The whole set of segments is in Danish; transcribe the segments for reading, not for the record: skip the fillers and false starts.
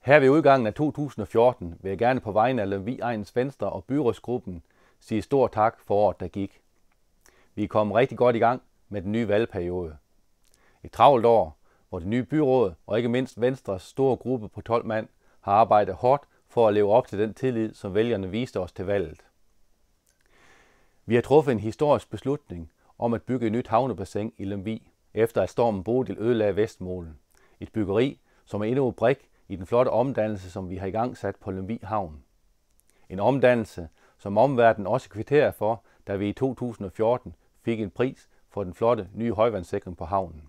Her ved udgangen af 2014 vil jeg gerne på vegne af Lemvig Egnens Venstre og byrådsgruppen sige stor tak for året, der gik. Vi er kommet rigtig godt i gang med den nye valgperiode. Et travlt år, hvor det nye byråd og ikke mindst Venstres store gruppe på 12 mand har arbejdet hårdt for at leve op til den tillid, som vælgerne viste os til valget. Vi har truffet en historisk beslutning om at bygge et nyt havnebassin i Lemvig, efter at stormen Bodil ødelagde Vestmolen. Et byggeri, som er endnu en brik i den flotte omdannelse, som vi har i gang sat på Lemvig Havn. En omdannelse, som omverdenen også kvitterer for, da vi i 2014 fik en pris for den flotte nye højvandssikring på havnen.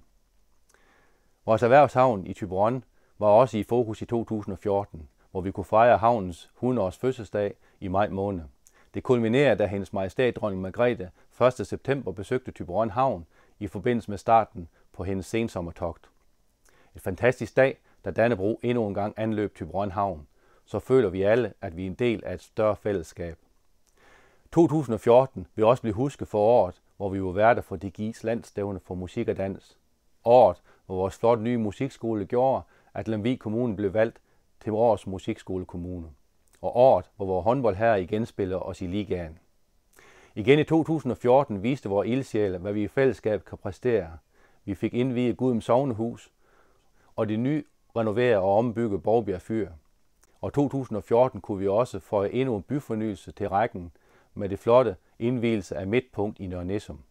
Vores erhvervshavn i Thyborøn var også i fokus i 2014, hvor vi kunne fejre havnens 100-års fødselsdag i maj måned. Det kulminerede, da Hendes Majestæt Dronning Margrethe 1. september besøgte Thyborøn Havn i forbindelse med starten på hendes sensommertogt. Et fantastisk dag, da Dannebrog endnu en gang anløb Thyborøn Havn, så føler vi alle, at vi er en del af et større fællesskab. 2014 vil også blive husket for året, hvor vi var værter for DGI's landstævne for musik og dans. Året, hvor vores flotte nye musikskole gjorde, at Lemvig Kommune blev valgt til årets musikskolekommune. Og året, hvor vores håndboldherrer igen spiller os i ligaen. Igen i 2014 viste vores ildsjæle, hvad vi i fællesskab kan præstere. Vi fik indviet Gudum Sognehus og det nye renovere og ombygge Borgbjerg Fyr. Og 2014 kunne vi også få endnu en byfornyelse til rækken med det flotte indvielse af Midtpunkt i Nørre Nissum.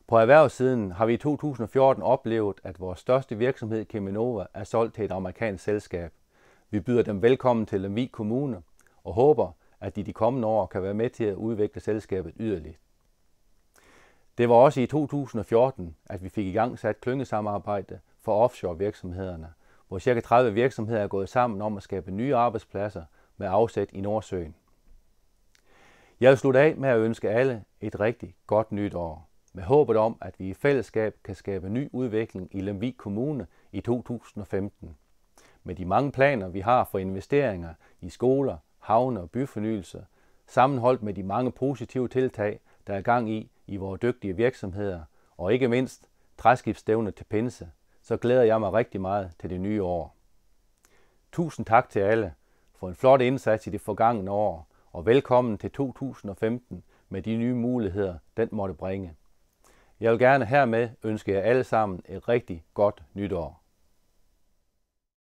På erhvervssiden har vi i 2014 oplevet, at vores største virksomhed, Cheminova, er solgt til et amerikansk selskab. Vi byder dem velkommen til Lemvig Kommune og håber, at de kommende år kan være med til at udvikle selskabet yderligere. Det var også i 2014, at vi fik i gang sat klyngesamarbejde for offshore virksomhederne, hvor ca. 30 virksomheder er gået sammen om at skabe nye arbejdspladser med afsæt i Nordsøen. Jeg vil slutte af med at ønske alle et rigtig godt nyt år, med håbet om, at vi i fællesskab kan skabe ny udvikling i Lemvig Kommune i 2015. Med de mange planer, vi har for investeringer i skoler, havne og byfornyelse, sammenholdt med de mange positive tiltag, der er gang i vores dygtige virksomheder, og ikke mindst træskibsstævne til pinse, så glæder jeg mig rigtig meget til det nye år. Tusind tak til alle for en flot indsats i det forgangne år, og velkommen til 2015 med de nye muligheder, den måtte bringe. Jeg vil gerne hermed ønske jer alle sammen et rigtig godt nytår.